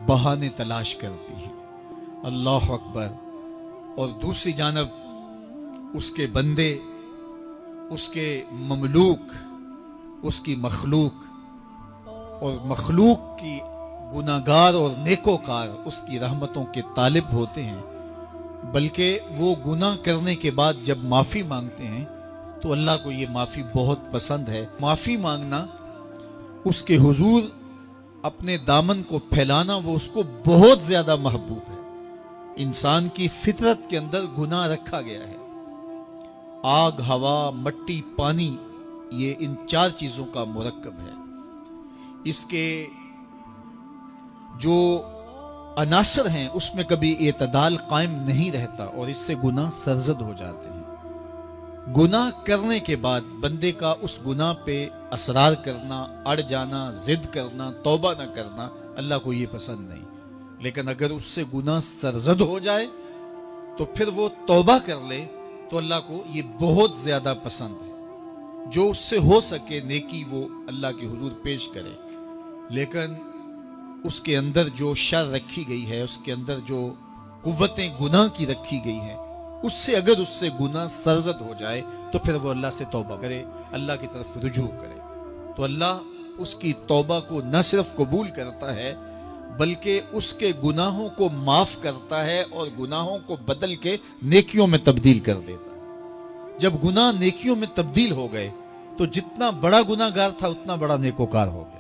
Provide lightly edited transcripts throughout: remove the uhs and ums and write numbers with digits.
बहाने तलाश करती है। अल्लाह अकबर। और दूसरी जानब उसके बंदे, उसके ममलूक, उसकी मखलूक और मखलूक की गुनाहगार और नेकोकार उसकी रहमतों के तालिब होते हैं, बल्कि वो गुनाह करने के बाद जब माफ़ी मांगते हैं तो अल्लाह को ये माफ़ी बहुत पसंद है। माफ़ी मांगना, उसके हुजूर अपने दामन को फैलाना, वो उसको बहुत ज़्यादा महबूब है। इंसान की फितरत के अंदर गुनाह रखा गया है। आग, हवा, मट्टी, पानी, ये इन चार चीज़ों का मुरक्कब है। इसके जो अनासर हैं उसमें कभी एतदाल कायम नहीं रहता और इससे गुनाह सरजद हो जाते हैं। गुनाह करने के बाद बंदे का उस गुनाह पे असरार करना, अड़ जाना, जिद करना, तौबा न करना, अल्लाह को ये पसंद नहीं। लेकिन अगर उससे गुनाह सरजद हो जाए तो फिर वो तौबा कर ले तो अल्लाह को ये बहुत ज्यादा पसंद है। जो उससे हो सके नेकी वो अल्लाह के हुजूर पेश करे, लेकिन उसके अंदर जो शर रखी गई है, उसके अंदर जो कुव्वतें गुनाह की रखी गई हैं, उससे अगर उससे गुनाह सरजद हो जाए तो फिर वो अल्लाह से तौबा करे, अल्लाह की तरफ रुजू करे, तो अल्लाह उसकी तौबा को न सिर्फ कबूल करता है बल्कि उसके गुनाहों को माफ करता है और गुनाहों को बदल के नेकियों में तब्दील कर देता है। जब गुनाह नेकियों में तब्दील हो गए तो जितना बड़ा गुनाहगार था उतना बड़ा नेकोकार हो गया।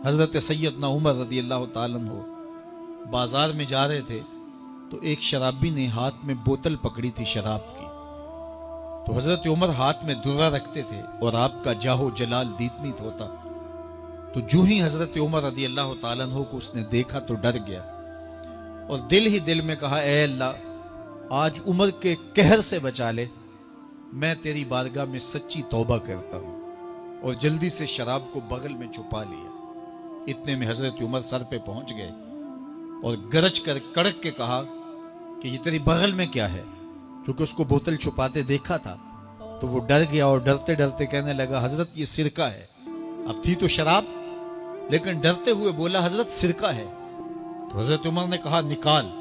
हजरत सैयदना उमर रदी अल्लाह ताला अन्हु बाजार में जा रहे थे तो एक शराबी ने हाथ में बोतल पकड़ी थी शराब की। तो हजरत उमर हाथ में दुर्रा रखते थे और आपका जाहो जलाल दीतनीत होता। तो जो ही हजरत उमर रदी अल्लाह ताला अन्हु को उसने देखा तो डर गया और दिल ही दिल में कहा, ऐ अल्लाह, आज उमर के कहर से बचा ले, मैं तेरी बारगाह में सच्ची तौबा करता हूं। और जल्दी से शराब को बगल में छुपा लिया। इतने में हजरत उमर सर पे पहुंच गए और गरज कर कड़क के कहा कि ये तेरी बगल में क्या है। क्योंकि उसको बोतल छुपाते देखा था तो वो डर गया और डरते डरते कहने लगा, हजरत ये सिरका है। अब थी तो शराब, लेकिन डरते हुए बोला, हजरत सिरका है। तो हजरत उमर ने कहा, निकाल।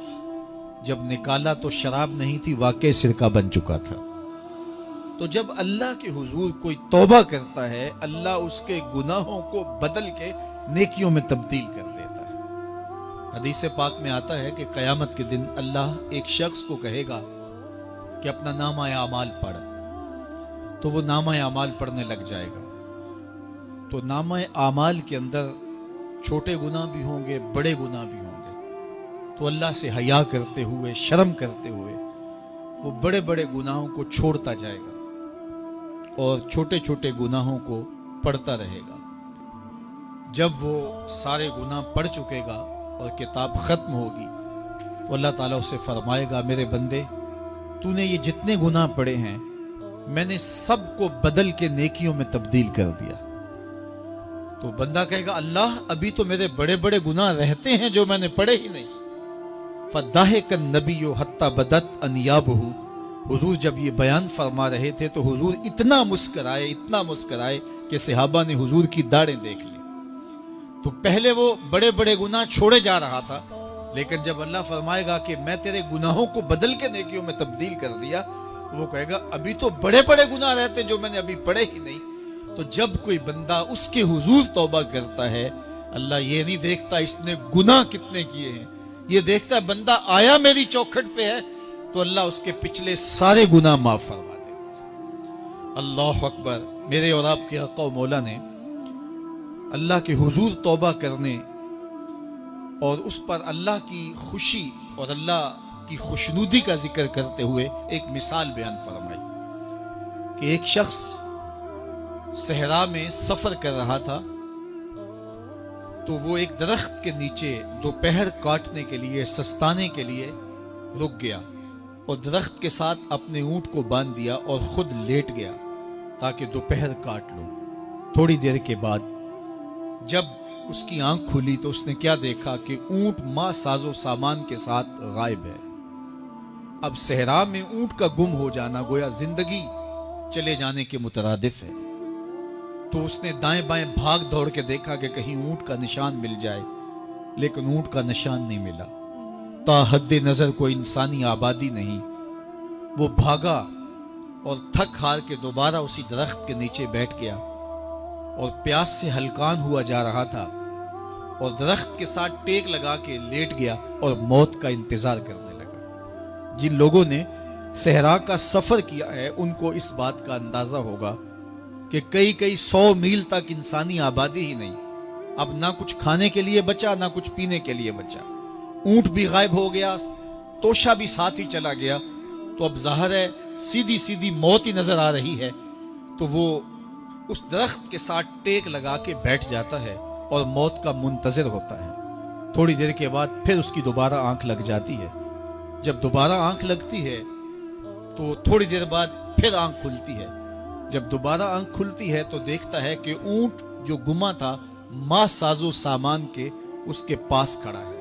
जब निकाला तो शराब नहीं थी, वाकई सिरका बन चुका था। तो जब अल्लाह के हुजूर कोई तौबा करता है, अल्लाह उसके गुनाहों को बदल के नेकियों में तब्दील कर देता है। हदीस पाक में आता है कि क़यामत के दिन अल्लाह एक शख्स को कहेगा कि अपना नामा आमाल पढ़, तो वो नामा आमाल पढ़ने लग जाएगा। तो नामा आमाल के अंदर छोटे गुनाह भी होंगे, बड़े गुनाह भी होंगे। तो अल्लाह से हया करते हुए, शर्म करते हुए वो बड़े बड़े गुनाहों को छोड़ता जाएगा और छोटे छोटे गुनाहों को पढ़ता रहेगा। जब वो सारे गुनाह पढ़ चुकेगा और किताब खत्म होगी तो अल्लाह ताला उसे फरमाएगा, मेरे बंदे, तूने ये जितने गुनाह पढ़े हैं मैंने सबको बदल के नेकियों में तब्दील कर दिया। तो बंदा कहेगा, अल्लाह, अभी तो मेरे बड़े बड़े गुनाह रहते हैं जो मैंने पढ़े ही नहीं। फदाहिकन नबियो हत्ता बदत अनियाबहु। हुजूर जब ये बयान फरमा रहे थे तो हुजूर इतना मुस्कराए कि सहाबा ने हुजूर की दाढ़ें देख ली। तो पहले वो बड़े बड़े गुनाह छोड़े जा रहा था, लेकिन जब अल्लाह फरमाएगा कि मैं तेरे गुनाहों को बदल के नेकियों में तब्दील कर दिया, तो वो कहेगा, अभी तो बड़े बड़े गुनाह रहते जो मैंने अभी पढ़े ही नहीं। तो जब कोई बंदा उसके हुजूर तौबा करता है, अल्लाह ये नहीं देखता इसने गुनाह कितने किए हैं, ये देखता है बंदा आया मेरी चौखट पे है, तो अल्लाह उसके पिछले सारे गुनाह माफ फरमा देता। अल्लाह अकबर। मेरे और आपके आका व मौला ने अल्लाह के हुजूर तौबा करने और उस पर अल्लाह की खुशी और अल्लाह की खुशनुदी का जिक्र करते हुए एक मिसाल बयान फरमाई कि एक शख्स सहरा में सफर कर रहा था। तो वो एक दरख्त के नीचे दोपहर काटने के लिए, सस्ताने के लिए रुक गया और दरख्त के साथ अपने ऊंट को बांध दिया और खुद लेट गया ताकि दोपहर काट लूं। थोड़ी देर के बाद जब उसकी आंख खुली तो उसने क्या देखा कि ऊंट मां साजो सामान के साथ गायब है। अब सहरा में ऊंट का गुम हो जाना गोया जिंदगी चले जाने के मुतरादिफ है। तो उसने दाएं बाएं भाग दौड़ के देखा कि कहीं ऊंट का निशान मिल जाए, لیکن اونٹ کا نشان نہیں ملا۔ تا حد نظر کوئی انسانی آبادی نہیں۔ وہ بھاگا اور تھک ہار کے دوبارہ اسی درخت کے نیچے بیٹھ گیا اور پیاس سے ہلکان ہوا جا رہا تھا، اور درخت کے ساتھ ٹیک لگا کے لیٹ گیا اور موت کا انتظار کرنے لگا۔ جن لوگوں نے صحرا کا سفر کیا ہے ان کو اس بات کا اندازہ ہوگا کہ کئی 100 میل تک انسانی آبادی ہی نہیں، اب نہ کچھ کھانے کے لیے بچا نہ کچھ پینے کے لیے بچا، اونٹ بھی غائب ہو گیا، توشا بھی ساتھ ہی چلا گیا، تو اب ظاہر ہے سیدھی موت ہی نظر آ رہی ہے۔ تو وہ اس درخت کے ساتھ ٹیک لگا کے بیٹھ جاتا ہے اور موت کا منتظر ہوتا ہے۔ تھوڑی دیر کے بعد پھر اس کی دوبارہ آنکھ لگ جاتی ہے۔ جب دوبارہ آنکھ لگتی ہے تو تھوڑی دیر بعد پھر آنکھ کھلتی ہے۔ جب دوبارہ آنکھ کھلتی ہے تو دیکھتا ہے کہ اونٹ جو گما تھا ماں ساز و سامان کے اس کے پاس کھڑا ہے۔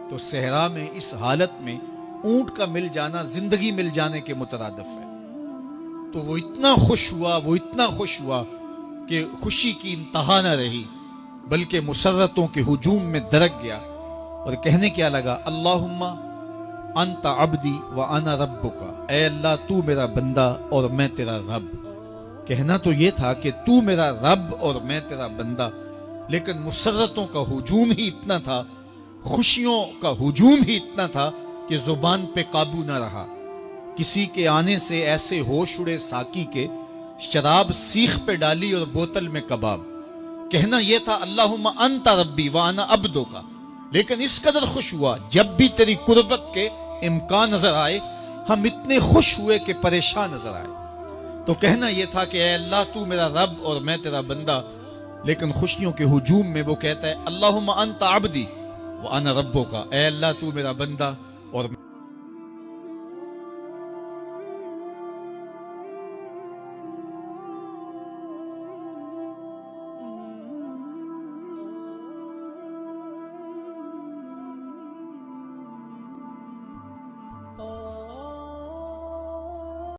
تو صحرا میں اس حالت میں اونٹ کا مل جانا زندگی مل جانے کے مترادف ہے۔ تو وہ اتنا خوش ہوا کہ خوشی کی انتہا نہ رہی، بلکہ مسرتوں کے ہجوم میں درک گیا اور کہنے کیا لگا، اللہم انت عبدی وانا ربک، اے اللہ تو میرا بندہ اور میں تیرا رب۔ کہنا تو یہ تھا کہ تو میرا رب اور میں تیرا بندہ، لیکن مسرتوں کا ہجوم ہی اتنا تھا، خوشیوں کا ہجوم ہی اتنا تھا کہ زبان پہ قابو نہ رہا۔ کسی کے آنے سے ایسے ہوش اڑے ساقی کے، شراب سیخ پہ ڈالی اور بوتل میں کباب۔ کہنا یہ تھا اللہم انت ربی وانا عبدک، لیکن اس قدر خوش ہوا جب بھی تیری قربت کے امکان نظر آئے ہم اتنے خوش ہوئے کہ پریشان نظر آئے۔ تو کہنا یہ تھا کہ اے اللہ تو میرا رب اور میں تیرا بندہ، لیکن خوشیوں کے ہجوم میں وہ کہتا ہے اللہم انت عبدی وانا ربک، اے اللہ تو میرا بندہ